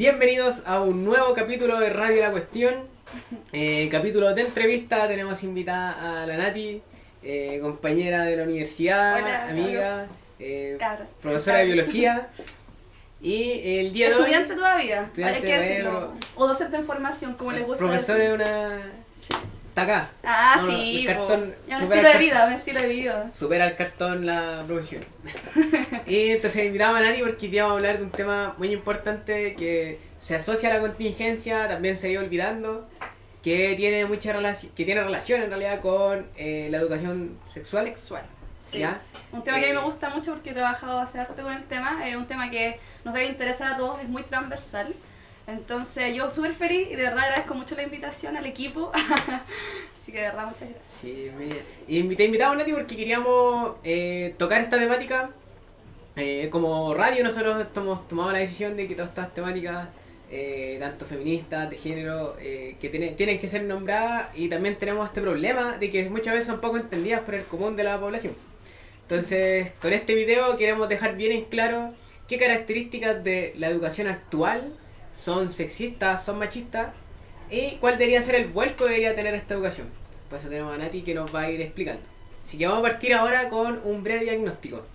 Bienvenidos a un nuevo capítulo de Radio La Cuestión. Capítulo de entrevista. Tenemos invitada a la Nati, compañera de la universidad, hola, amiga, cabros. profesora de biología. Y el día de hoy... Estudiante todavía, Estudiante, hay que decirlo. bueno, O docente en formación, como les gusta profesor decir. es una... Está acá. Ah, No, sí, el cartón ya un supera estilo de el vida, un estilo de vida. Supera el cartón la profesión. Y entonces invitamos a Nati porque hoy día vamos a hablar de un tema muy importante que se asocia a la contingencia, también se ha ido olvidando, que tiene mucha relación, que tiene relación en realidad con la educación sexual. Sí. ¿Ya? Un tema que a mí me gusta mucho porque he trabajado hace harto con el tema, es un tema que nos debe interesar a todos, es muy transversal. Entonces yo súper feliz y de verdad agradezco mucho la invitación al equipo. Así que de verdad muchas gracias. Sí, mira. Y te invitamos, Nati, porque queríamos tocar esta temática. Como radio nosotros hemos tomado la decisión de que todas estas temáticas, tanto feministas, de género, que tienen que ser nombradas, y también tenemos este problema de que muchas veces son poco entendidas por el común de la población. Entonces, con este video queremos dejar bien en claro qué características de la educación actual son sexistas, son machistas, y cuál debería ser el vuelco que debería tener esta educación. Pues tenemos a Nati que nos va a ir explicando. Así que vamos a partir ahora con un breve diagnóstico.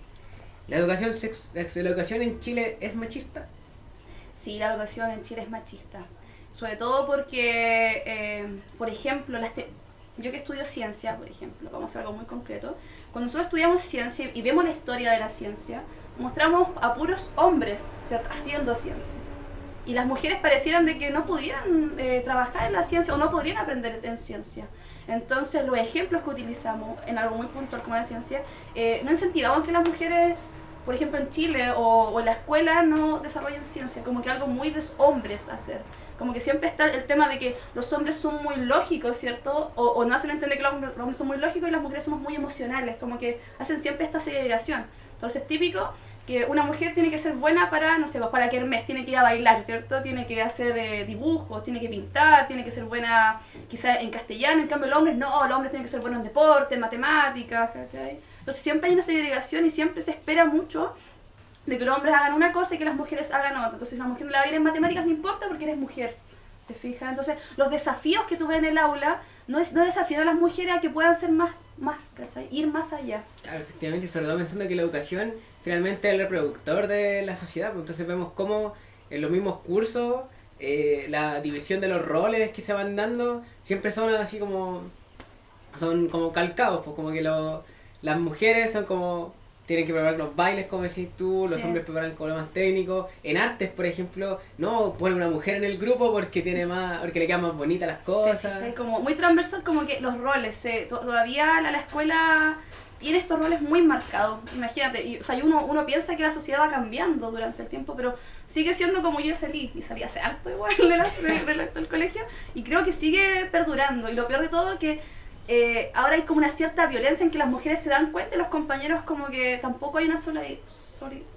¿La educación en Chile es machista? Sí, la educación en Chile es machista. Sobre todo porque, por ejemplo, yo que estudio ciencia, por ejemplo, vamos a hacer algo muy concreto. Cuando nosotros estudiamos ciencia y vemos la historia de la ciencia, mostramos a puros hombres, ¿cierto?, haciendo ciencia. Y las mujeres parecieran de que no pudieran trabajar en la ciencia o no podrían aprender en ciencia. Entonces los ejemplos que utilizamos en algo muy puntual como la ciencia no incentivaban que las mujeres, por ejemplo en Chile o en la escuela, no desarrollen ciencia, como que algo muy de hombres hacer. Como que siempre está el tema de que los hombres son muy lógicos, ¿cierto? O no hacen entender que los hombres son muy lógicos y las mujeres somos muy emocionales, como que hacen siempre esta segregación. Entonces típico que una mujer tiene que ser buena para, no sé, para kermés, tiene que ir a bailar, ¿cierto? Tiene que hacer dibujos, tiene que pintar, tiene que ser buena quizás en castellano. En cambio los hombres no, los hombres tienen que ser buenos en deporte, en matemáticas, ¿cachai? Entonces siempre hay una segregación y siempre se espera mucho de que los hombres hagan una cosa y que las mujeres hagan otra. Entonces la mujer la va a ir en matemáticas, no importa porque eres mujer, ¿te fijas? Entonces los desafíos que tú ves en el aula no desafían a las mujeres a que puedan ser más, ¿cachai? Ir más allá. Claro, efectivamente, sobre todo pensando que la educación finalmente es el reproductor de la sociedad, pues entonces vemos cómo en los mismos cursos la división de los roles que se van dando siempre son así como calcados, pues como que las mujeres son como tienen que preparar los bailes, como decís tú, los hombres preparan como lo más técnico. En artes, por ejemplo, no pone una mujer en el grupo porque porque le quedan más bonitas las cosas. Es como muy transversal, como que los roles, todavía la escuela tiene estos roles muy marcados, imagínate, o sea, uno piensa que la sociedad va cambiando durante el tiempo, pero sigue siendo como yo salí hace harto igual del colegio, y creo que sigue perdurando, y lo peor de todo es que ahora hay como una cierta violencia en que las mujeres se dan cuenta y los compañeros como que tampoco hay una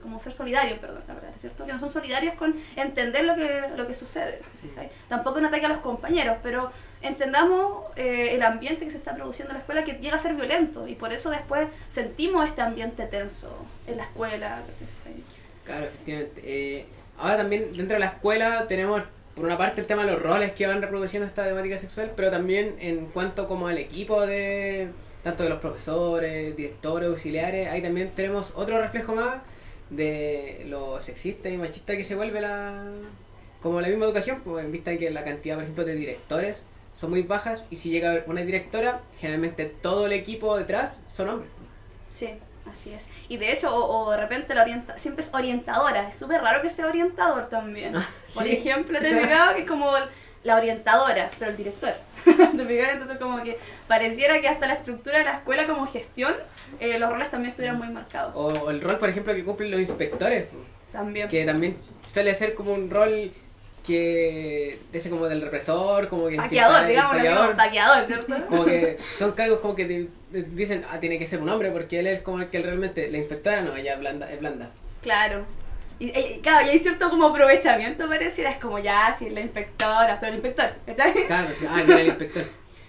como ser solidarios, perdón, la verdad, ¿cierto? Que no son solidarios con entender lo que sucede, ¿okay? Tampoco un ataque a los compañeros, pero entendamos el ambiente que se está produciendo en la escuela, que llega a ser violento, y por eso después sentimos este ambiente tenso en la escuela, ¿okay? Claro, efectivamente. Ahora también dentro de la escuela tenemos por una parte el tema de los roles que van reproduciendo esta temática sexual, pero también en cuanto como al equipo de tanto de los profesores, directores, auxiliares, ahí también tenemos otro reflejo más de lo sexista y machista que se vuelve como la misma educación, pues en vista de que la cantidad, por ejemplo, de directores son muy bajas, y si llega a haber una directora, generalmente todo el equipo detrás son hombres. Sí. Así es. Y de hecho, o de repente siempre es orientadora. Es súper raro que sea orientador también. ¿Sí? Por ejemplo, te he fijado que es como la orientadora, pero el director. ¿Te fijas? Entonces como que pareciera que hasta la estructura de la escuela como gestión, los roles también estuvieran muy marcados. O el rol, por ejemplo, que cumplen los inspectores. También. Que también suele ser como un rol que ese como del represor, como que paqueador, digamos, paqueador, ¿cierto? Como que son cargos como que dicen, tiene que ser un hombre porque él es como el que realmente, la inspectora no, ella es blanda. Claro. Y claro, y hay cierto como aprovechamiento, pareciera, es como ya, si es la inspectora, pero el inspector, ¿está bien? Claro, sí, mira el inspector.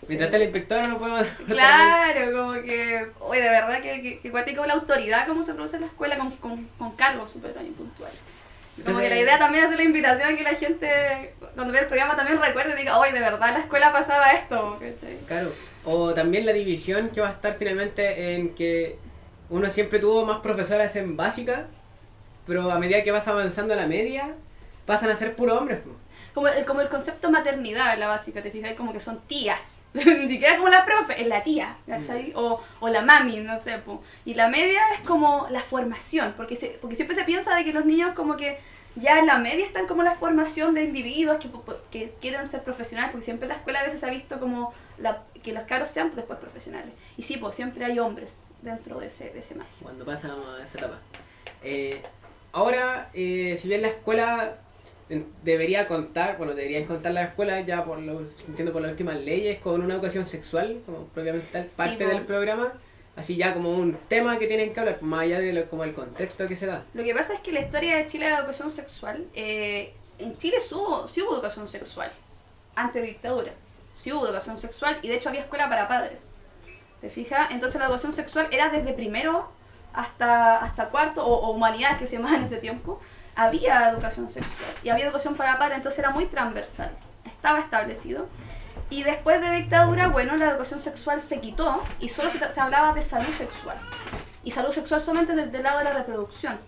Mientras está la inspectora no podemos... Claro, como que, oye, de verdad que cuático la autoridad, cómo se produce en la escuela con cargos súper tan puntuales. Como que la idea también es hacer la invitación a que la gente, cuando vea el programa, también recuerde y diga, oye, de verdad en la escuela pasaba esto, ¿cachai? Claro, o también la división que va a estar finalmente en que uno siempre tuvo más profesoras en básica, pero a medida que vas avanzando a la media, pasan a ser puros hombres. Como el concepto maternidad en la básica, te fijas, como que son tías. Ni siquiera como la profe, es la tía, ¿cachai? O la mami, no sé, po. Y la media es como la formación, porque siempre se piensa de que los niños como que ya en la media están como la formación de individuos que quieren ser profesionales, porque siempre en la escuela a veces se ha visto como que los cabros sean después profesionales. Y sí, pues siempre hay hombres dentro de ese margen. Cuando pasan a esa etapa. Ahora, si bien la escuela deberían contar la escuela ya entiendo por las últimas leyes con una educación sexual como propiamente tal, parte del programa, así ya como un tema que tienen que hablar más allá de como el contexto que se da. Lo que pasa es que la historia de Chile de la educación sexual, en Chile sí hubo educación sexual antes de dictadura, sí hubo educación sexual y de hecho había escuela para padres, ¿te fijas? Entonces la educación sexual era desde primero hasta cuarto o humanidades que se llamaban en ese tiempo. Había educación sexual y había educación para padres, entonces era muy transversal, estaba establecido. Y después de dictadura, bueno, la educación sexual se quitó y solo se hablaba de salud sexual. Y salud sexual solamente desde el lado de la reproducción.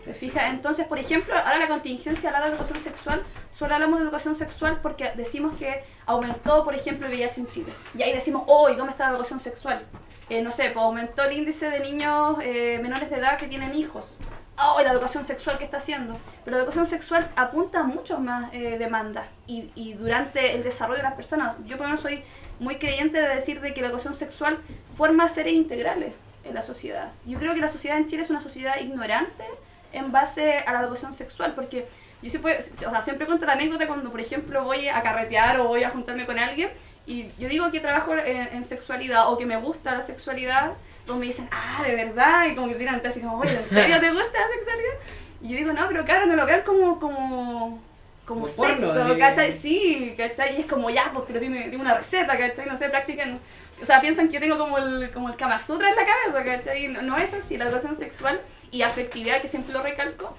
¿Te fijas? Entonces, por ejemplo, ahora la contingencia habla de educación sexual, solo hablamos de educación sexual porque decimos que aumentó, por ejemplo, el VIH en Chile. Y ahí decimos, oh, ¿y dónde está la educación sexual? No sé, pues aumentó el índice de niños menores de edad que tienen hijos. Oh, la educación sexual que está haciendo. Pero la educación sexual apunta a muchas más demandas y durante el desarrollo de las personas. Yo por lo menos soy muy creyente de decir de que la educación sexual forma seres integrales en la sociedad. Yo creo que la sociedad en Chile es una sociedad ignorante en base a la educación sexual, porque yo siempre cuento la anécdota cuando, por ejemplo, voy a carretear o voy a juntarme con alguien y yo digo que trabajo en sexualidad o que me gusta la sexualidad. Todos me dicen, de verdad, y como que tiran así como, oye, ¿en serio te gusta la sexualidad? Y yo digo, no, pero claro, no lo vean como sexo, porno, ¿cachai? Sí, ¿cachai? Y es como, ya, pues, pero dime una receta, ¿cachai? No sé, practiquen, o sea, piensan que tengo como el Kama Sutra en la cabeza, ¿cachai? No es así, la educación sexual y afectividad, que siempre lo recalco,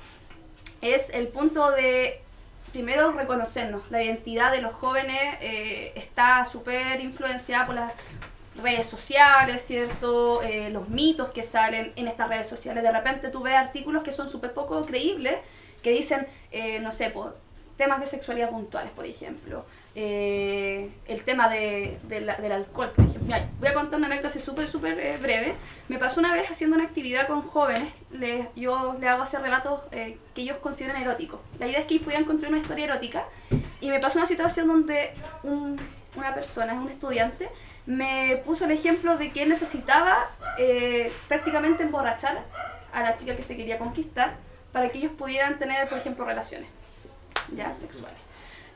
es el punto de, primero, reconocernos. La identidad de los jóvenes está súper influenciada por las redes sociales, ¿cierto? Los mitos que salen en estas redes sociales. De repente tú ves artículos que son súper poco creíbles, que dicen, no sé, por temas de sexualidad puntuales, por ejemplo. El tema del alcohol, por ejemplo. Mira, voy a contar una anécdota así súper breve. Me pasó una vez haciendo una actividad con jóvenes. Yo les hago hacer relatos que ellos consideran eróticos. La idea es que ellos pudieran construir una historia erótica. Y me pasó una situación donde una persona, un estudiante, me puso el ejemplo de que él necesitaba prácticamente emborrachar a la chica que se quería conquistar para que ellos pudieran tener, por ejemplo, relaciones ya sexuales.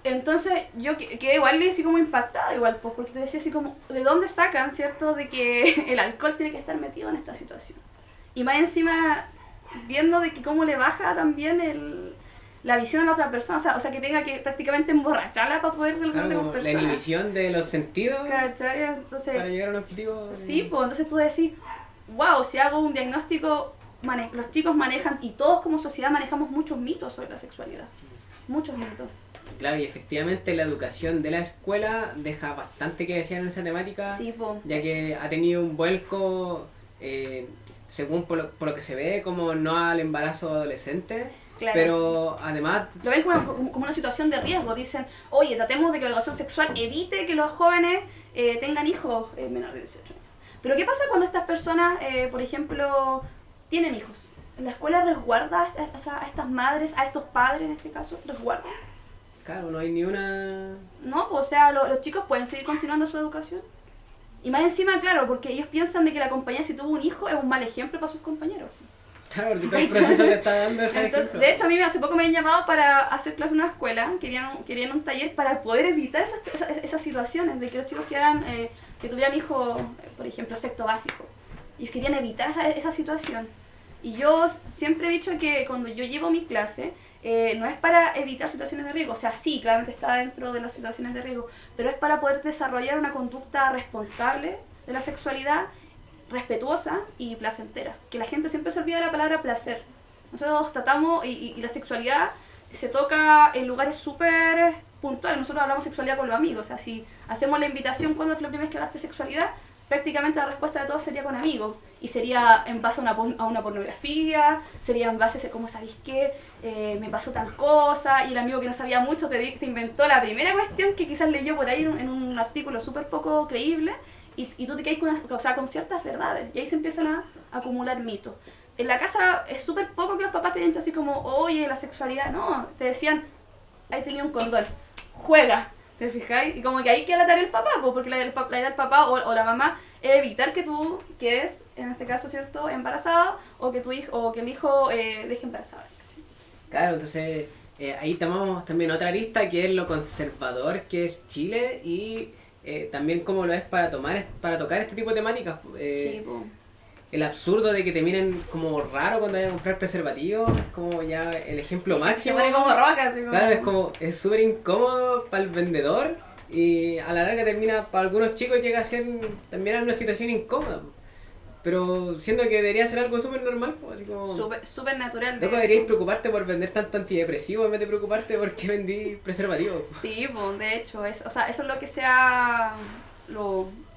Entonces yo quedé igual así como impactada, igual, pues, porque te decía así como, ¿de dónde sacan, cierto, de que el alcohol tiene que estar metido en esta situación? Y más encima, viendo de que cómo le baja también la visión a la otra persona, o sea que tenga que prácticamente emborracharla para poder relacionarse con personas. La inhibición de los sentidos, ¿cachai? Entonces, para llegar a un objetivo. Sí, pues entonces tú decís, wow, si hago un diagnóstico, los chicos manejan, y todos como sociedad manejamos muchos mitos sobre la sexualidad. Muchos mitos. Claro, y efectivamente la educación de la escuela deja bastante que decir en esa temática, sí, ya que ha tenido un vuelco, según por lo que se ve, como no al embarazo adolescente, claro. Pero además... Lo ven como una situación de riesgo, dicen, oye, tratemos de que la educación sexual evite que los jóvenes tengan hijos menores de 18 años. Pero ¿qué pasa cuando estas personas, por ejemplo, tienen hijos? ¿La escuela resguarda a estas madres, a estos padres en este caso? ¿Resguarda? Claro, no hay ni una... No, pues o sea, los chicos pueden seguir continuando su educación. Y más encima, claro, porque ellos piensan de que la compañía, si tuvo un hijo, es un mal ejemplo para sus compañeros. Claro, porque todo el proceso que está dando ese Entonces, ejemplo. De hecho, a mí hace poco me habían llamado para hacer clase en una escuela, querían un taller para poder evitar esas situaciones de que los chicos que tuvieran hijos, por ejemplo, sexto básico. Ellos querían evitar esa situación. Y yo siempre he dicho que cuando yo llevo mi clase, no es para evitar situaciones de riesgo, o sea, sí, claramente está dentro de las situaciones de riesgo, pero es para poder desarrollar una conducta responsable de la sexualidad, respetuosa y placentera. Que la gente siempre se olvida de la palabra placer. Nosotros tratamos, y la sexualidad se toca en lugares súper puntuales. Nosotros hablamos sexualidad con los amigos. O sea, si hacemos la invitación cuando fue la primera vez que hablaste de sexualidad, prácticamente la respuesta de todos sería con amigos. Y sería en base a una pornografía, sería en base a como, ¿sabéis qué? Me pasó tal cosa, y el amigo que no sabía mucho te inventó la primera cuestión que quizás leyó por ahí en un artículo súper poco creíble, y tú te caes con ciertas verdades, y ahí se empiezan a acumular mitos. En la casa es súper poco que los papás te digan así como, oye, la sexualidad, no, te decían, ahí tenía un condón, juega, ¿te fijáis? Y como que ahí queda la tarea del papá, porque la idea del papá o la mamá es evitar que tú quedes, en este caso, ¿cierto?, embarazada, o que tu hijo, o que el hijo deje embarazada. Claro, entonces ahí tomamos también otra lista que es lo conservador que es Chile y también cómo lo es para tocar este tipo de temáticas. Sí, pues. El absurdo de que te miren como raro cuando vayan a comprar preservativos, es como ya el ejemplo máximo. Se pone como roca, así como... Claro, es súper incómodo para el vendedor y a la larga termina, para algunos chicos llega a ser también una situación incómoda. Pero siento que debería ser algo súper normal, así como... Súper natural. Loco, deberías preocuparte por vender tanto antidepresivo en vez de preocuparte por qué vendí preservativos. Sí, pues, de hecho, eso es lo que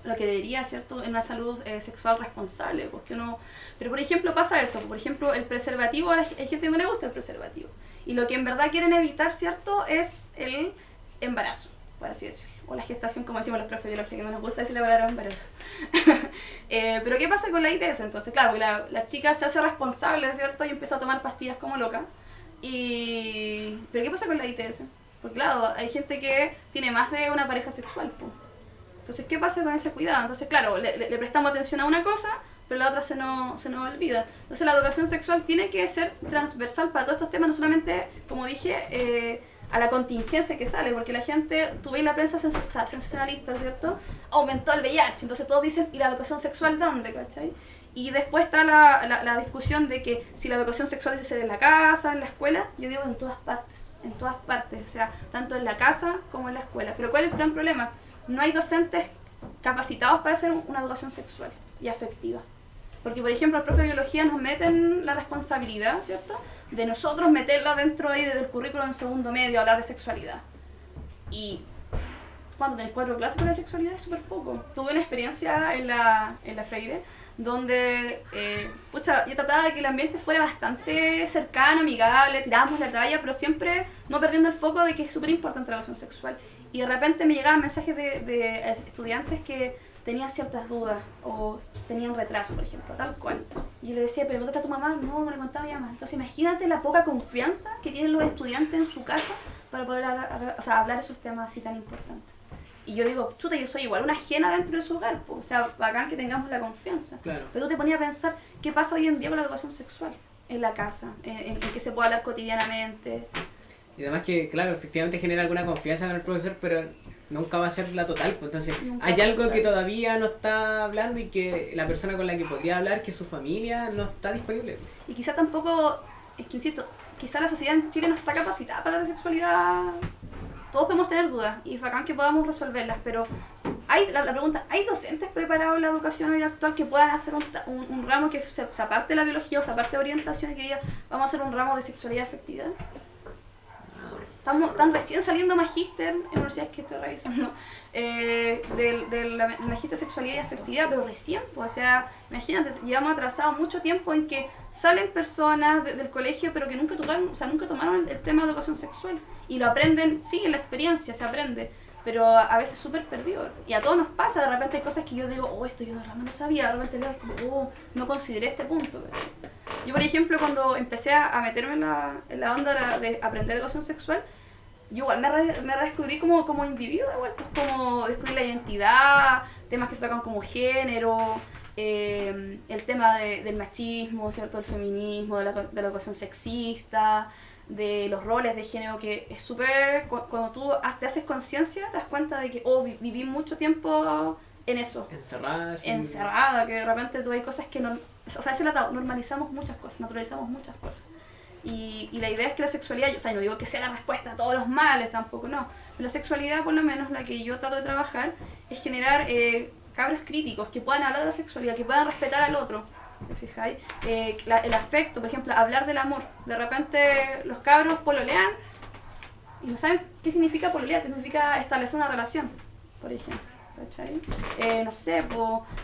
lo que debería, ¿cierto?, en una salud sexual responsable, porque uno... Pero, por ejemplo, pasa eso, por ejemplo, el preservativo, hay gente que no le gusta el preservativo, y lo que en verdad quieren evitar, ¿cierto?, es el embarazo, por así decirlo, o la gestación, como decimos los profes de biología, que no nos gusta decir la palabra embarazo. Pero, ¿qué pasa con la ITS? Entonces, claro, que la chica se hace responsable, ¿cierto?, y empieza a tomar pastillas como loca, ¿pero qué pasa con la ITS? Porque, claro, hay gente que tiene más de una pareja sexual, pues. Entonces, ¿qué pasa con ese cuidado? Entonces, claro, le prestamos atención a una cosa, pero la otra se nos olvida. Entonces, la educación sexual tiene que ser transversal para todos estos temas, no solamente, como dije, a la contingencia que sale, porque la gente, tú veis la prensa sensacionalista, ¿cierto? Aumentó el VIH, entonces todos dicen, ¿y la educación sexual dónde? ¿Cachai? Y después está la discusión de que si la educación sexual debe ser en la casa, en la escuela, yo digo en todas partes, o sea, tanto en la casa como en la escuela. Pero ¿cuál es el gran problema? No hay docentes capacitados para hacer una educación sexual y afectiva. Porque, por ejemplo, el profe de biología nos meten la responsabilidad, ¿cierto?, de nosotros meterla dentro ahí del currículum en segundo medio, hablar de sexualidad. Y cuando tenés 4 clases para la sexualidad es súper poco. Tuve una experiencia en la Freire, donde yo trataba de que el ambiente fuera bastante cercano, amigable, tirábamos la talla, pero siempre no perdiendo el foco de que es súper importante la educación sexual. Y de repente me llegaban mensajes de estudiantes que tenían ciertas dudas o tenían retraso, por ejemplo, tal cual. Y yo le decía, pero ¿dónde está tu mamá? No le contaba a mi mamá. Entonces imagínate la poca confianza que tienen los estudiantes en su casa para poder hablar esos temas así tan importantes. Y yo digo, chuta, yo soy igual una ajena dentro de su hogar, pues. O sea, bacán que tengamos la confianza. Claro. Pero tú te ponías a pensar, ¿qué pasa hoy en día con la educación sexual? En la casa, en que se puede hablar cotidianamente. Y además que, claro, efectivamente genera alguna confianza con el profesor, pero nunca va a ser la total. Pues entonces, hay algo que todavía no está hablando y que la persona con la que podría hablar, que es su familia, no está disponible. Y quizá tampoco, es que insisto, quizá la sociedad en Chile no está capacitada para la sexualidad. Todos podemos tener dudas y es bacán que podamos resolverlas, pero la pregunta, ¿hay docentes preparados en la educación hoy actual que puedan hacer un ramo que se aparte de la biología o se aparte de orientación y que diga, vamos a hacer un ramo de sexualidad y afectividad? Están recién saliendo magíster en universidades que estoy revisando del magíster sexualidad y afectividad, pero recién, pues, o sea, imagínate, llevamos atrasado mucho tiempo en que salen personas del colegio pero que nunca tomaron el tema de educación sexual y lo aprenden, sí, en la experiencia se aprende, pero a veces súper perdido. Y a todos nos pasa, de repente hay cosas que yo digo, esto yo de verdad no lo sabía, de repente veo como, no consideré este punto. Yo, por ejemplo, cuando empecé a meterme en la onda de aprender educación sexual, yo igual me redescubrí como individuo, igual, pues, como descubrí la identidad, temas que se tocan como género, el tema del machismo, ¿cierto?, del feminismo, de la educación sexista, de los roles de género, que es súper, cuando tú te haces conciencia, te das cuenta de que viví mucho tiempo en eso. Encerrada, que de repente tú hay cosas que a veces normalizamos muchas cosas, naturalizamos muchas cosas. Y la idea es que la sexualidad, no digo que sea la respuesta a todos los males, tampoco, no. Pero la sexualidad, por lo menos la que yo trato de trabajar, es generar cabros críticos que puedan hablar de la sexualidad, que puedan respetar al otro. ¿te fijáis? El afecto, por ejemplo, hablar del amor. De repente los cabros pololean y no saben qué significa pololear, qué significa establecer una relación, por ejemplo, ¿cachai? No sé,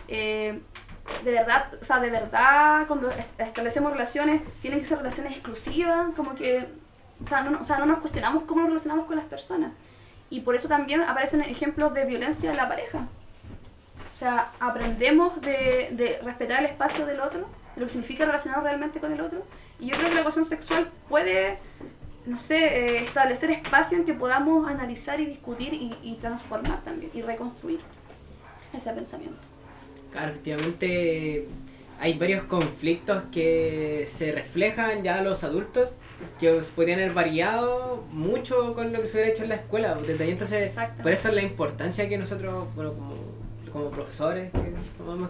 de verdad, cuando establecemos relaciones, tienen que ser relaciones exclusivas, como que, no nos cuestionamos cómo nos relacionamos con las personas. Y por eso también aparecen ejemplos de violencia en la pareja. O sea, aprendemos de respetar el espacio del otro, de lo que significa relacionarnos realmente con el otro. Y yo creo que la educación sexual puede, no sé, establecer espacio en que podamos analizar y discutir y transformar también, y reconstruir ese pensamiento. Claro, efectivamente hay varios conflictos que se reflejan ya a los adultos que podrían haber variado mucho con lo que se hubiera hecho en la escuela. Desde ahí entonces, por eso es la importancia que nosotros, bueno, como profesores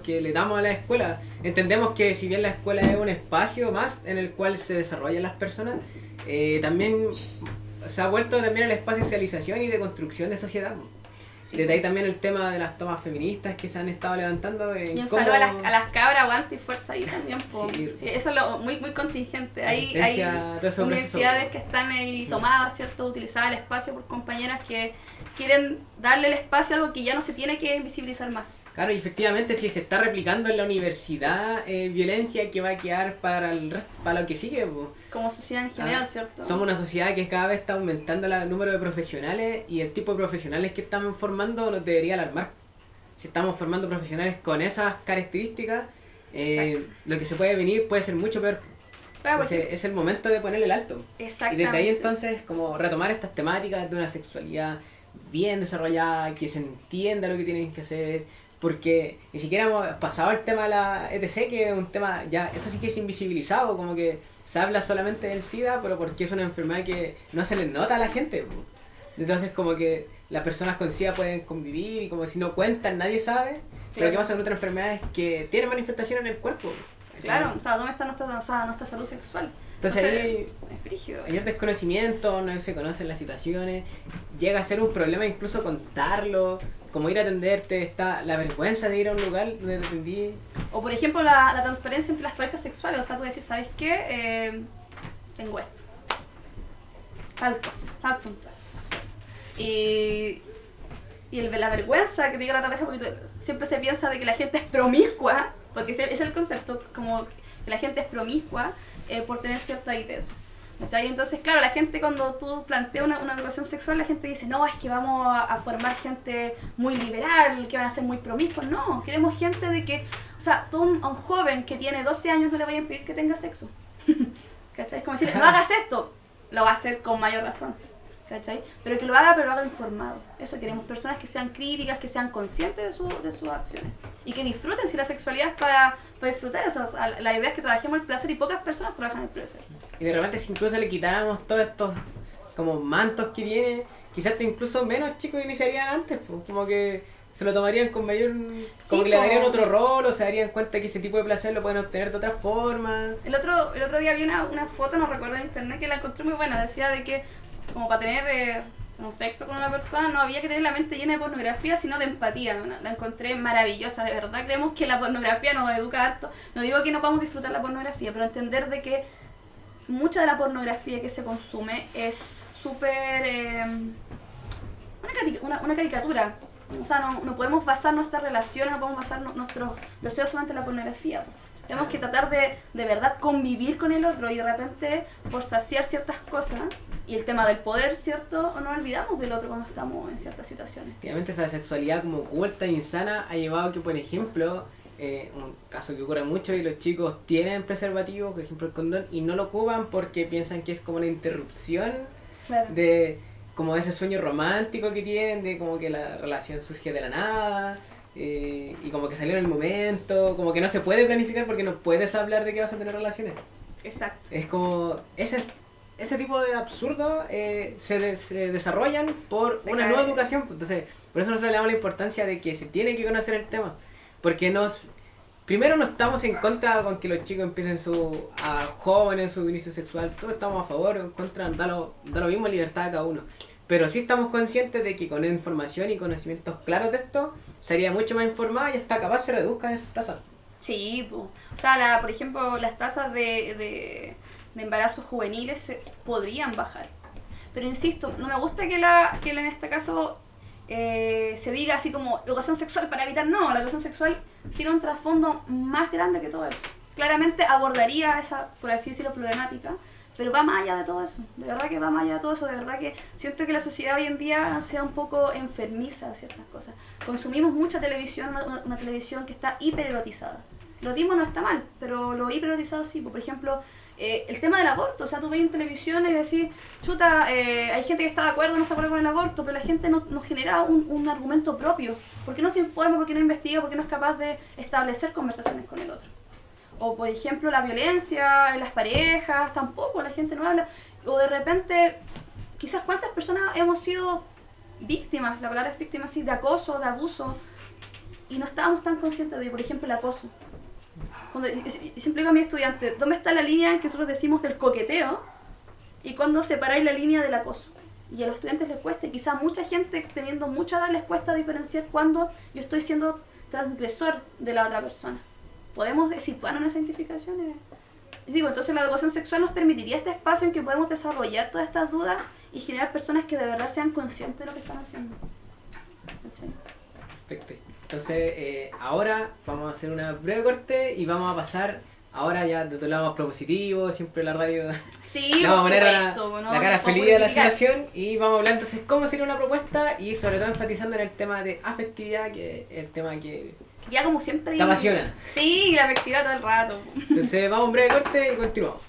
que le damos a la escuela. Entendemos que si bien la escuela es un espacio más en el cual se desarrollan las personas, también se ha vuelto también el espacio de socialización y de construcción de sociedad. Sí. Desde ahí también el tema de las tomas feministas que se han estado levantando. Y un saludo a las cabras, aguante y fuerza ahí también. Sí, eso es lo muy contingente. Hay universidades que están ahí tomadas, ¿cierto? Utilizar el espacio por compañeras que quieren darle el espacio a algo que ya no se tiene que invisibilizar más. Claro, y efectivamente si se está replicando en la universidad violencia que va a quedar para lo que sigue. Como sociedad en general, ¿cierto? Somos una sociedad que cada vez está aumentando el número de profesionales y el tipo de profesionales que estamos formando nos debería alarmar. Si estamos formando profesionales con esas características, lo que se puede venir puede ser mucho peor. Claro, es el momento de ponerle el alto. Exactamente. Y desde ahí entonces como retomar estas temáticas de una sexualidad bien desarrollada, que se entienda lo que tienen que hacer, porque ni siquiera hemos pasado el tema de la ETC, que es un tema ya, eso sí que es invisibilizado, como que se habla solamente del SIDA, pero porque es una enfermedad que no se les nota a la gente. Entonces como que las personas con SIDA pueden convivir y como si no cuentan, nadie sabe. Claro. Pero ¿qué pasa con otras enfermedades que tienen manifestación en el cuerpo? Claro, o sea, ¿dónde está nuestra salud sexual? Entonces ahí hay el desconocimiento, no se conocen las situaciones, llega a ser un problema incluso contarlo, como ir a atenderte, está la vergüenza de ir a un lugar donde te atendí. O por ejemplo la transparencia entre las parejas sexuales, o sea, tú decís, ¿sabes qué? Tengo esto, tal cosa, tal punto. Y la vergüenza que te diga la pareja, porque siempre se piensa de que la gente es promiscua, porque ese es el concepto, como que la gente es promiscua por tener cierta ITS. ¿Cachai? Entonces, claro, la gente cuando tú planteas una educación sexual, la gente dice, no, es que vamos a formar gente muy liberal, que van a ser muy promiscuos. No, queremos gente de que, o sea, tú a un joven que tiene 12 años no le vayas a impedir que tenga sexo. ¿Cachai? Es como decirle, no hagas esto, lo va a hacer con mayor razón. ¿Cachai? Pero que lo haga informado. Eso queremos, personas que sean críticas, que sean conscientes de sus acciones. Y que disfruten, si la sexualidad es para disfrutar. O sea, la idea es que trabajemos el placer y pocas personas trabajan el placer. Y de repente si incluso le quitáramos todos estos como mantos que tiene, quizás incluso menos chicos iniciarían antes, pues, como que se lo tomarían con mayor, como que le darían otro rol, o se darían cuenta que ese tipo de placer lo pueden obtener de otra forma. El otro día vi una foto, no recuerdo, en internet, que la encontré muy buena. Decía de que como para tener un sexo con una persona no había que tener la mente llena de pornografía, sino de empatía. La encontré maravillosa, de verdad. Creemos que la pornografía nos educa harto. No digo que no podamos disfrutar la pornografía, pero entender de que mucha de la pornografía que se consume es súper una caricatura. O sea, no podemos basar nuestra relación, no podemos basar nuestros deseos solamente en la pornografía. Tenemos que tratar de verdad convivir con el otro, y de repente por saciar ciertas cosas y el tema del poder, ¿cierto? O nos olvidamos del otro cuando estamos en ciertas situaciones. Efectivamente, esa sexualidad como oculta e insana ha llevado a que, por ejemplo, un caso que ocurre mucho, y los chicos tienen preservativos, por ejemplo el condón, y no lo ocupan porque piensan que es como una interrupción. Claro. De como ese sueño romántico que tienen, de como que la relación surge de la nada. Y como que salió en el momento, como que no se puede planificar porque no puedes hablar de que vas a tener relaciones. Exacto. Es como ese tipo de absurdo se desarrollan por una nueva educación. Entonces, por eso nosotros le damos la importancia de que se tiene que conocer el tema, porque primero no estamos en contra con que los chicos empiecen a jóvenes su inicio sexual, todos estamos a favor o en contra, da lo mismo, libertad a cada uno. Pero sí estamos conscientes de que con información y conocimientos claros de esto, sería mucho más informada y hasta capaz se reduzcan esas tasas. Sí, po. O sea, por ejemplo, las tasas de embarazos juveniles podrían bajar. Pero insisto, no me gusta que en este caso se diga así como educación sexual para evitar. No, la educación sexual tiene un trasfondo más grande que todo eso. Claramente abordaría esa, por así decirlo, problemática, pero va más allá de todo eso. De verdad que va más allá de todo eso. De verdad que siento que la sociedad hoy en día sea un poco enfermiza de ciertas cosas. Consumimos mucha televisión, una televisión que está hipererotizada. Lo erotismo no está mal, pero lo hipererotizado sí. Por ejemplo, el tema del aborto. O sea, tú ves en televisión y decís, chuta, hay gente que está de acuerdo o no está de acuerdo con el aborto, pero la gente no genera un argumento propio. ¿Por qué no se informa? ¿Por qué no investiga? ¿Por qué no es capaz de establecer conversaciones con el otro? O, por ejemplo, la violencia en las parejas, tampoco, la gente no habla. O de repente, quizás cuántas personas hemos sido víctimas, la palabra es víctima, sí, de acoso, de abuso, y no estábamos tan conscientes de, por ejemplo, el acoso. Cuando, yo siempre digo a mi estudiante, ¿dónde está la línea que nosotros decimos del coqueteo y cuando separáis la línea del acoso? Y a los estudiantes les cuesta, y quizás mucha gente teniendo mucha edad les cuesta diferenciar cuando yo estoy siendo transgresor de la otra persona. ¿Podemos situarnos en esas identificaciones? Y digo, entonces la educación sexual nos permitiría este espacio en que podemos desarrollar todas estas dudas y generar personas que de verdad sean conscientes de lo que están haciendo. ¿Cachai? Perfecto. Entonces, ahora vamos a hacer una breve corte y vamos a pasar ahora ya de otro lado más propositivo, siempre la radio. Sí, le vamos a poner ahora ¿no? la cara feliz de la situación y vamos a hablar entonces cómo sería una propuesta y sobre todo enfatizando en el tema de afectividad, que es el tema que ya como siempre te apasiona. Sí, la afectividad todo el rato. Entonces vamos a un breve corte y continuamos.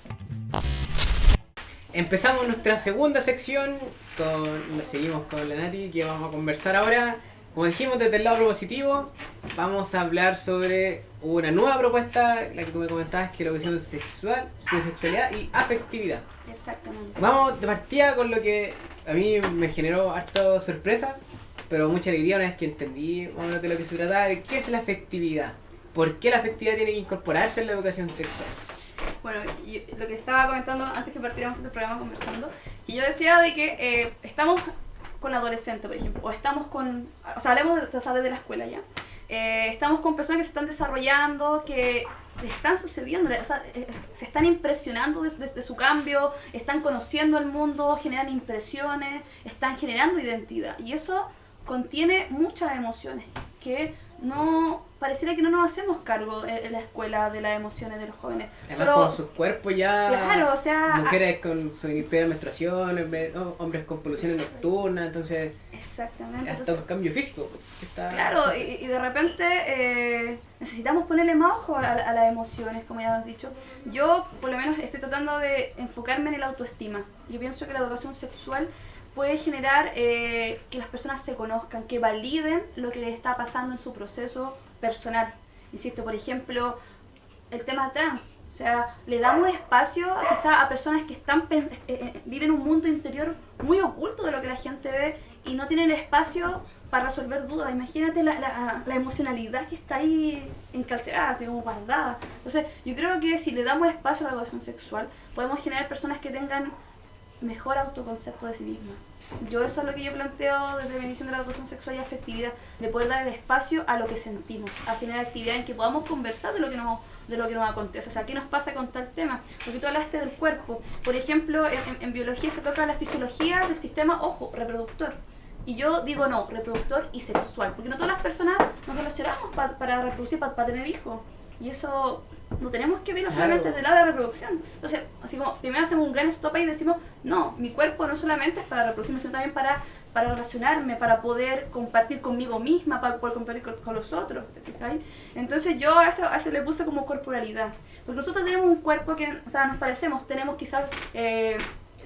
Empezamos nuestra segunda sección, seguimos con la Nati, que vamos a conversar ahora. Como dijimos, desde el lado propositivo, vamos a hablar sobre una nueva propuesta, la que tú me comentabas, que es la educación sexual, sexualidad y afectividad. Exactamente. Vamos de partida con lo que a mí me generó harta sorpresa, pero mucha alegría una vez que entendí más o menos de lo que se trataba, de qué es la afectividad. ¿Por qué la afectividad tiene que incorporarse en la educación sexual? Bueno, lo que estaba comentando antes que partiéramos este programa conversando, que yo decía de que estamos con adolescentes, por ejemplo, o estamos con, o sea, hablemos desde la escuela ya, estamos con personas que se están desarrollando, que están sucediendo, o sea, se están impresionando de su cambio, están conociendo el mundo, generan impresiones, están generando identidad, y eso contiene muchas emociones que no pareciera que no nos hacemos cargo en la escuela de las emociones de los jóvenes. Además con sus cuerpos ya, claro, o sea, mujeres con su primera menstruación, hombres con poluciones nocturnas, entonces exactamente, hasta un cambio físico claro, y de repente necesitamos ponerle más ojo a las emociones, como ya hemos dicho. Yo por lo menos estoy tratando de enfocarme en el autoestima. Yo pienso que la educación sexual puede generar que las personas se conozcan, que validen lo que les está pasando en su proceso personal. Insisto, por ejemplo, el tema trans. O sea, le damos espacio quizá a personas que están viven un mundo interior muy oculto de lo que la gente ve y no tienen espacio para resolver dudas. Imagínate la emocionalidad que está ahí encarcelada, así como guardada. Entonces, yo creo que si le damos espacio a la educación sexual, podemos generar personas que tengan mejor autoconcepto de sí misma. Eso es lo que yo planteo desde la visión de la educación sexual y afectividad, de poder dar el espacio a lo que sentimos, a generar actividades en que podamos conversar de lo que nos acontece, o sea, qué nos pasa con tal tema, porque tú hablaste del cuerpo, por ejemplo, en biología se toca la fisiología del sistema, ojo, reproductor, y yo digo no, reproductor y sexual, porque no todas las personas nos relacionamos para reproducir, para tener hijos, y eso no tenemos que verlo solamente desde el lado de la reproducción. Entonces, así como primero hacemos un gran stop ahí y decimos, no, mi cuerpo no solamente es para reproducirme, sino también para relacionarme, para poder compartir conmigo misma, para poder compartir con los otros, ¿te fijáis? Entonces yo a eso le puse como corporalidad. Porque nosotros tenemos un cuerpo que, o sea, nos parecemos, tenemos quizás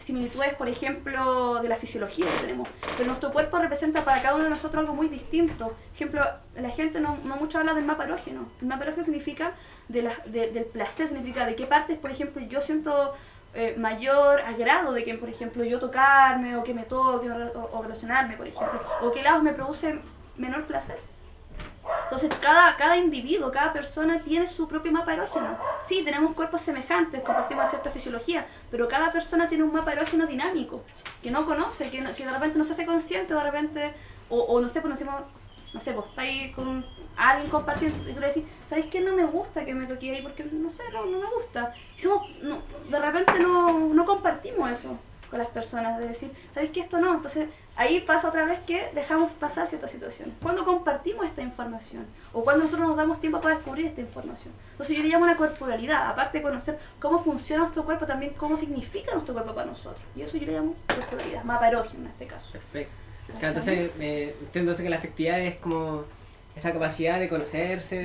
similitudes, por ejemplo, de la fisiología que tenemos, pero nuestro cuerpo representa para cada uno de nosotros algo muy distinto. Por ejemplo, la gente no mucho habla del mapa erógeno. El mapa erógeno significa del placer, significa de qué partes, por ejemplo, yo siento mayor agrado de que, por ejemplo, yo tocarme, o que me toque, o relacionarme, por ejemplo, o qué lados me produce menor placer. Entonces cada individuo, cada persona tiene su propio mapa erógeno. Sí, tenemos cuerpos semejantes, compartimos cierta fisiología, pero cada persona tiene un mapa erógeno dinámico, que no conoce, que de repente no se hace consciente, de repente, o no sé, pues no sé, pues estáis con alguien compartiendo y tú le decís, ¿sabes qué? No me gusta que me toque ahí porque, no sé, no me gusta. Y de repente no compartimos eso con las personas, de decir, ¿sabes qué? Esto no. Entonces ahí pasa otra vez que dejamos pasar ciertas situaciones. Cuando compartimos esta información o cuando nosotros nos damos tiempo para descubrir esta información. Entonces yo le llamo una corporalidad, aparte de conocer cómo funciona nuestro cuerpo, también cómo significa nuestro cuerpo para nosotros. Y eso yo le llamo corporalidad, mapa erógeno en este caso. Perfecto. Claro, entonces entiendo que la afectividad es como esa capacidad de conocerse,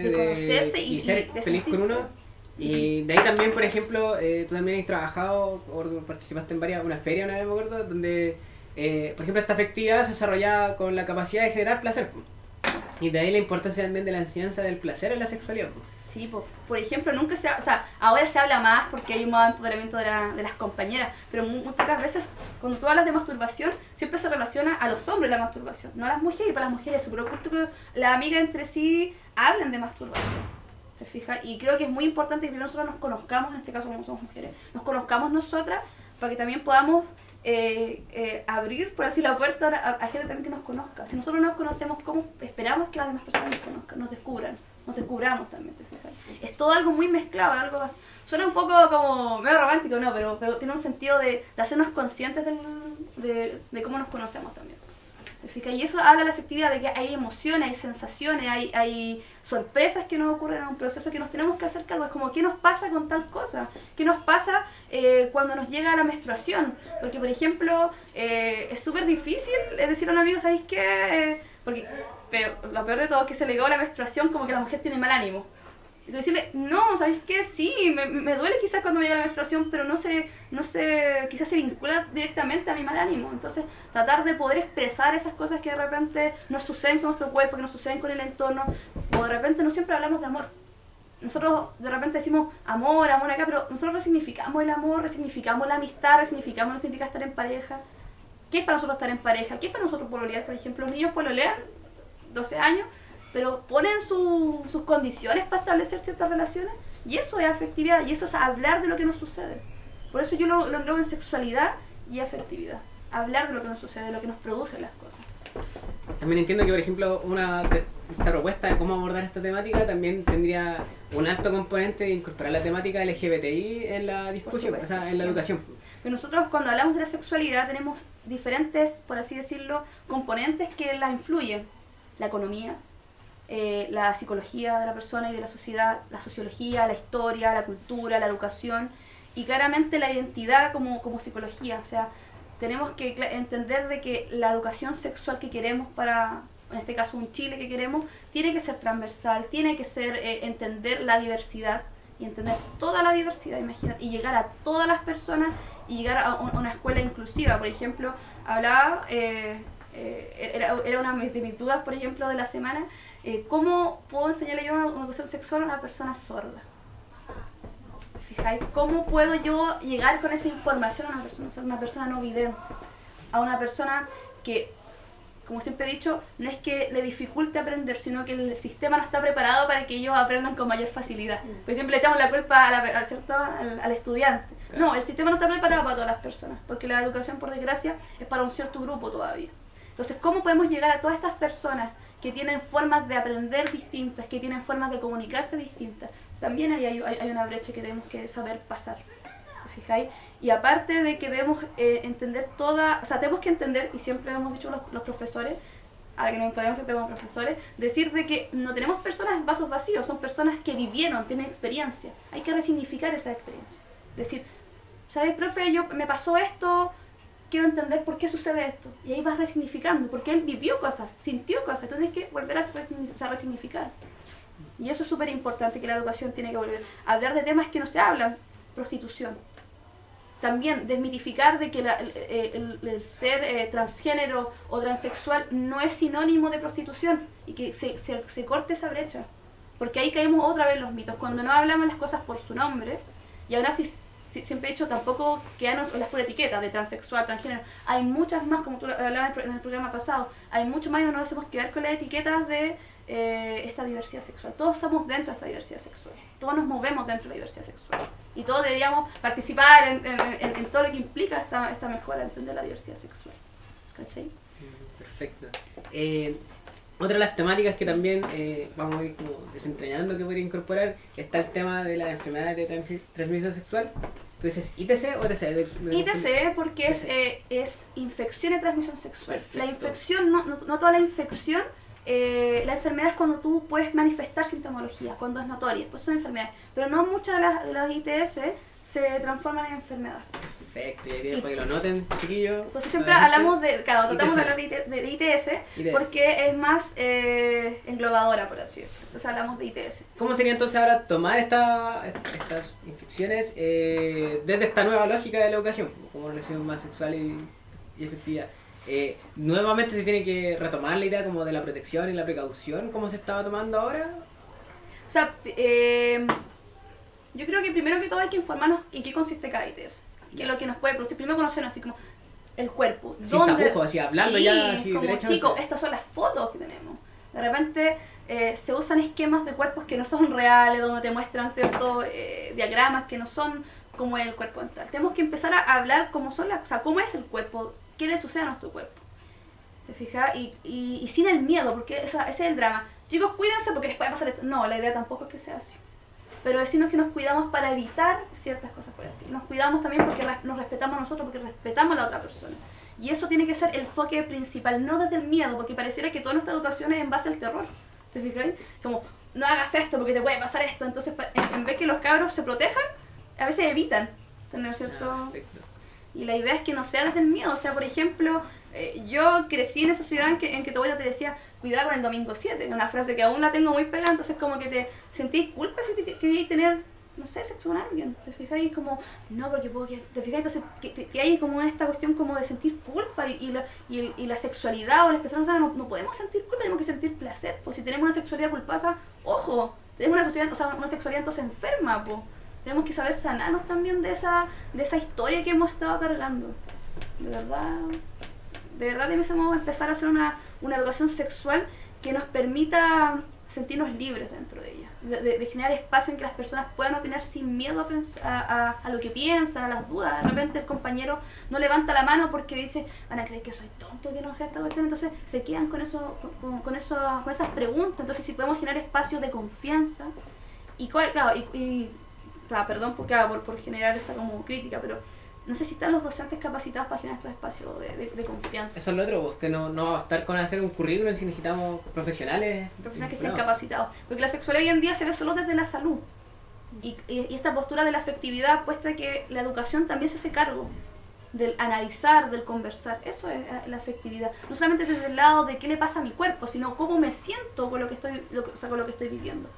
y ser de feliz con uno. Y de ahí también, por ejemplo, tú también has trabajado, o participaste en una feria una vez, me acuerdo, donde, por ejemplo, esta afectividad se desarrollaba con la capacidad de generar placer. Y de ahí la importancia también de la enseñanza del placer en la sexualidad. Sí, por ejemplo, ahora se habla más porque hay un más empoderamiento de las compañeras, pero muy pocas veces, cuando tú hablas de masturbación, siempre se relaciona a los hombres la masturbación, no a las mujeres, y para las mujeres es súper oculto que las amigas entre sí hablen de masturbación. ¿Te fijas? Y creo que es muy importante que primero nosotros nos conozcamos, en este caso como somos mujeres, nos conozcamos nosotras para que también podamos abrir, por así la puerta a gente también que nos conozca. Si nosotros no nos conocemos, ¿cómo esperamos que las demás personas nos conozcan, nos descubramos también? ¿Te fijas? Es todo algo muy mezclado, suena un poco como medio romántico, no, pero tiene un sentido de hacernos conscientes de cómo nos conocemos también. ¿Te fijas? Y eso habla de la afectividad, de que hay emociones, hay sensaciones, hay sorpresas que nos ocurren en un proceso que nos tenemos que hacer cargo. Es como, ¿qué nos pasa con tal cosa? ¿Qué nos pasa cuando nos llega la menstruación? Porque, por ejemplo, es súper difícil decir a un amigo, ¿sabéis qué? Pero lo peor de todo es que se le llegó la menstruación como que la mujer tiene mal ánimo. Y tú decirle, no, ¿sabes qué? Sí, me duele quizás cuando me llega la menstruación, pero no sé, quizás se vincula directamente a mi mal ánimo. Entonces, tratar de poder expresar esas cosas que de repente nos suceden con nuestro cuerpo, que nos suceden con el entorno, o de repente no siempre hablamos de amor. Nosotros de repente decimos amor acá, pero nosotros resignificamos el amor, resignificamos la amistad, resignificamos lo que significa estar en pareja. ¿Qué es para nosotros estar en pareja? ¿Qué es para nosotros pololear? Por ejemplo, los niños pololean 12 años, pero ponen sus condiciones para establecer ciertas relaciones, y eso es afectividad, y eso es hablar de lo que nos sucede. Por eso yo lo englobo en sexualidad y afectividad, hablar de lo que nos sucede, de lo que nos produce las cosas. También entiendo que, por ejemplo, esta propuesta de cómo abordar esta temática también tendría un alto componente de incorporar la temática LGBTI en la discusión, supuesto, o sea, en la educación. Pero nosotros cuando hablamos de la sexualidad tenemos diferentes, por así decirlo, componentes que la influyen. La economía, la psicología de la persona y de la sociedad, la sociología, la historia, la cultura, la educación y claramente la identidad como psicología. O sea, tenemos que entender de que la educación sexual que queremos para, en este caso un Chile que queremos, tiene que ser transversal, tiene que ser entender la diversidad y entender toda la diversidad, imagínate, y llegar a todas las personas y llegar a una escuela inclusiva. Por ejemplo, hablaba... era una de mis dudas, por ejemplo, de la semana, ¿cómo puedo enseñarle yo una educación sexual a una persona sorda? ¿Te fijáis? ¿Cómo puedo yo llegar con esa información a una persona no vidente? A una persona que, como siempre he dicho, no es que le dificulte aprender, sino que el sistema no está preparado para que ellos aprendan con mayor facilidad. Porque siempre le echamos la culpa al estudiante. No, el sistema no está preparado para todas las personas, porque la educación, por desgracia, es para un cierto grupo todavía. Entonces, ¿cómo podemos llegar a todas estas personas que tienen formas de aprender distintas, que tienen formas de comunicarse distintas? También hay una brecha que tenemos que saber pasar, ¿te fijáis? Y aparte de que debemos entender tenemos que entender, y siempre hemos dicho los profesores, ahora que no podemos ser como profesores, decir de que no tenemos personas en vasos vacíos, son personas que vivieron, tienen experiencia. Hay que resignificar esa experiencia. Decir, ¿sabes, profe? Me pasó esto... quiero entender por qué sucede esto. Y ahí vas resignificando, porque él vivió cosas, sintió cosas, tú tienes que volver a resignificar. Y eso es súper importante, que la educación tiene que volver a hablar de temas que no se hablan. Prostitución. También desmitificar de que el ser transgénero o transexual no es sinónimo de prostitución y que se corte esa brecha. Porque ahí caemos otra vez en los mitos. Cuando no hablamos las cosas por su nombre, y ahora siempre he dicho, tampoco quedan las puras etiquetas de transexual, transgénero. Hay muchas más, como tú hablabas en el programa pasado, hay mucho más y no nos debemos quedar con las etiquetas de esta diversidad sexual. Todos somos dentro de esta diversidad sexual. Todos nos movemos dentro de la diversidad sexual. Y todos deberíamos participar en todo lo que implica esta mejora, entender la diversidad sexual. ¿Cachai? Perfecto. Otra de las temáticas que también vamos a ir como desentrañando que podría incorporar está el tema de las enfermedades de transmisión sexual. ¿Tú dices ITC o TC? ITC porque es infección de transmisión sexual. Perfecto. La infección, no toda la infección, la enfermedad es cuando tú puedes manifestar sintomología, cuando es notoria, pues son enfermedades. Pero no muchas de las ITS se transforman en enfermedades. Perfecto, y para que lo noten, chiquillos. Entonces siempre hablamos tratamos de hablar de ITS porque es más englobadora, por así decirlo. Entonces hablamos de ITS. ¿Cómo sería entonces ahora tomar estas infecciones desde esta nueva lógica de la educación, como relación más sexual y efectiva? Nuevamente se tiene que retomar la idea como de la protección y la precaución, como se estaba tomando ahora. O sea, yo creo que primero que todo hay que informarnos en qué consiste cada ITS. Que es lo que nos puede producir. Primero conocernos así como el cuerpo. Sin tapujos, así hablando sí, ya así como derechamente. chicos, estas son las fotos que tenemos. De repente se usan esquemas de cuerpos que no son reales, donde te muestran ciertos diagramas que no son como el cuerpo dental. Tenemos que empezar a hablar cómo son o sea, cómo es el cuerpo, qué le sucede a nuestro cuerpo. ¿Te fijas? Y sin el miedo, porque ese es el drama. Chicos, cuídense porque les puede pasar esto. No, la idea tampoco es que sea así. Pero decirnos que nos cuidamos para evitar ciertas cosas por el estilo. Nos cuidamos también porque nos respetamos a nosotros, porque respetamos a la otra persona. Y eso tiene que ser el enfoque principal, no desde el miedo, porque pareciera que toda nuestra educación es en base al terror. ¿Te fijas? Como, no hagas esto porque te puede pasar esto. Entonces, en vez que los cabros se protejan, a veces evitan tener cierto... Y la idea es que no sea desde el miedo. O sea, por ejemplo, yo crecí en esa ciudad en que tu abuela te decía, cuidado con el domingo 7. Una frase que aún la tengo muy pegada, entonces como que te sentís culpa si te querías tener, no sé, sexo con alguien. ¿Te fijáis? Como, no, porque puedo que... ¿Te fijáis? Entonces que hay como esta cuestión como de sentir culpa y la sexualidad o la expresión, o sea, no podemos sentir culpa, tenemos que sentir placer. Pues si tenemos una sexualidad culposa, ojo, tenemos una sociedad, o sea, una sexualidad entonces enferma, pues. Tenemos que saber sanarnos también de esa historia que hemos estado cargando. De verdad debemos empezar a hacer una educación sexual que nos permita sentirnos libres dentro de ella. De generar espacio en que las personas puedan opinar sin miedo a lo que piensan, a las dudas. De repente el compañero no levanta la mano porque dice, van a creer que soy tonto, que no sé esta cuestión. Entonces se quedan con esas preguntas. Entonces si podemos generar espacios de confianza perdón por generar esta como crítica, pero necesitan los docentes capacitados para generar estos espacios de confianza. Eso es lo otro, usted no va a bastar con hacer un currículum si necesitamos profesionales que estén capacitados. Porque la sexualidad hoy en día se ve solo desde la salud. Y esta postura de la afectividad puesta que la educación también se hace cargo del analizar, del conversar. Eso es la afectividad. No solamente desde el lado de qué le pasa a mi cuerpo, sino cómo me siento con lo que estoy viviendo.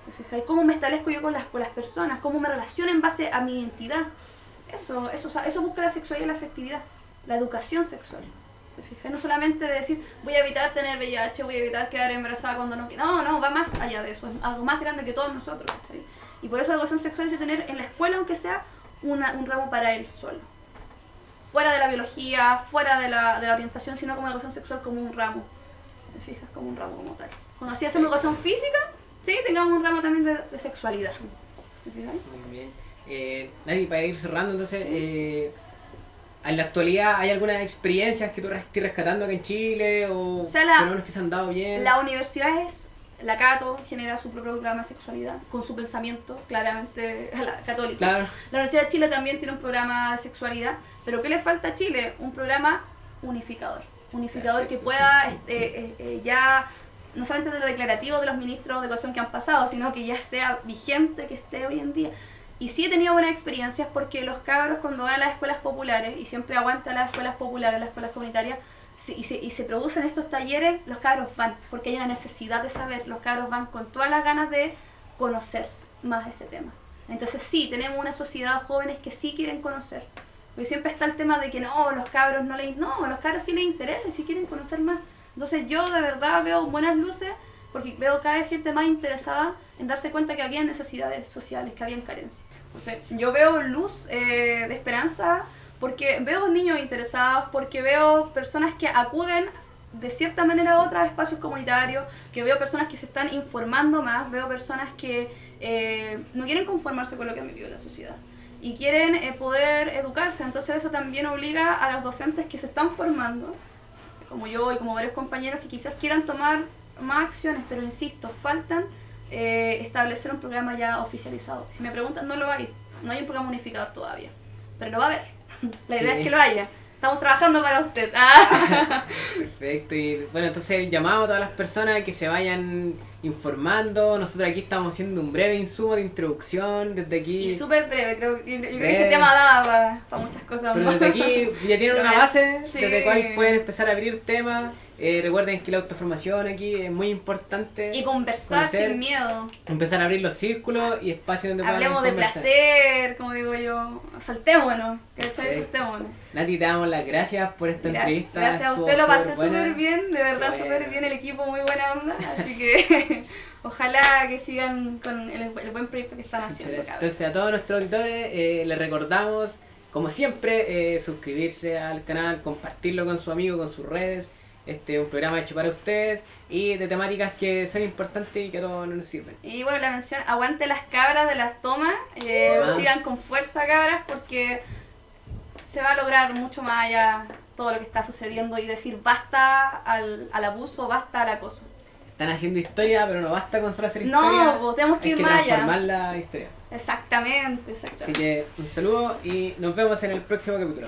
¿Te fijas? ¿Cómo me establezco yo con las personas? ¿Cómo me relaciono en base a mi identidad? Eso busca la sexualidad y la afectividad, la educación sexual. ¿Te fijas? No solamente de decir, voy a evitar tener VIH, voy a evitar quedar embarazada cuando no quiero. No, va más allá de eso, es algo más grande que todos nosotros. ¿Cachai? Y por eso la educación sexual es tener en la escuela, aunque sea, un ramo para él solo. Fuera de la biología, fuera de la orientación, sino como educación sexual como un ramo. ¿Te fijas? Como un ramo como tal. Cuando así hacemos educación física, sí, tengamos un ramo también de sexualidad. Muy bien. Dani, para ir cerrando, entonces, en la actualidad, ¿hay algunas experiencias que tú estés rescatando acá en Chile o fenómenos que se han dado bien? La universidad la Cato genera su propio programa de sexualidad con su pensamiento claramente católico. Claro. La Universidad de Chile también tiene un programa de sexualidad, pero ¿qué le falta a Chile? Un programa unificador. Unificador que pueda ya no solamente de lo declarativo de los ministros de educación que han pasado, sino que ya sea vigente, que esté hoy en día. Y sí he tenido buenas experiencias porque los cabros cuando van a las escuelas populares, y siempre aguantan las escuelas populares, las escuelas comunitarias, y se producen estos talleres, los cabros van, porque hay una necesidad de saber, los cabros van con todas las ganas de conocer más de este tema. Entonces sí, tenemos una sociedad de jóvenes que sí quieren conocer. Porque siempre está el tema de que no, los cabros los cabros sí les interesa y sí quieren conocer más. Entonces yo de verdad veo buenas luces porque veo cada vez gente más interesada en darse cuenta que había necesidades sociales, que había carencias. Entonces yo veo luz de esperanza porque veo niños interesados, porque veo personas que acuden de cierta manera a otros espacios comunitarios, que veo personas que se están informando más, veo personas que no quieren conformarse con lo que han vivido en la sociedad y quieren poder educarse. Entonces eso también obliga a los docentes que se están formando como yo y como varios compañeros que quizás quieran tomar más acciones, pero insisto, faltan establecer un programa ya oficializado. Si me preguntan, no lo hay, no hay un programa unificado todavía, pero lo va a haber. La idea es que lo haya. Estamos trabajando para usted. Perfecto, y bueno, entonces el llamado a todas las personas que se vayan informando. Nosotros aquí estamos haciendo un breve insumo de introducción desde aquí. Y súper breve, creo que este tema da para muchas cosas pero más. desde aquí ya tienen una base sí. desde cual pueden empezar a abrir temas. Recuerden que la autoformación aquí es muy importante. Y conversar sin miedo. Empezar a abrir los círculos y espacios donde puedan Hablemos de conversar. placer, como digo yo. Saltémonos, ¿cachai? Saltémonos. Nati, te damos las gracias por esta entrevista. Gracias a usted, lo pasé súper bien, de verdad súper bien, el equipo muy buena onda, así que ojalá que sigan con el buen proyecto que están haciendo. Entonces a todos nuestros auditores les recordamos, como siempre, suscribirse al canal, compartirlo con sus amigos, con sus redes. Este es un programa hecho para ustedes y de temáticas que son importantes y que a todos nos sirven. Y bueno, la mención, aguante las cabras de las tomas, sigan con fuerza cabras porque se va a lograr mucho más allá todo lo que está sucediendo y decir basta al abuso, basta al acoso. Están haciendo historia, pero no basta con solo hacer historia. No, pues tenemos que ir más allá. Transformar la historia. Exactamente. Así que un saludo y nos vemos en el próximo capítulo.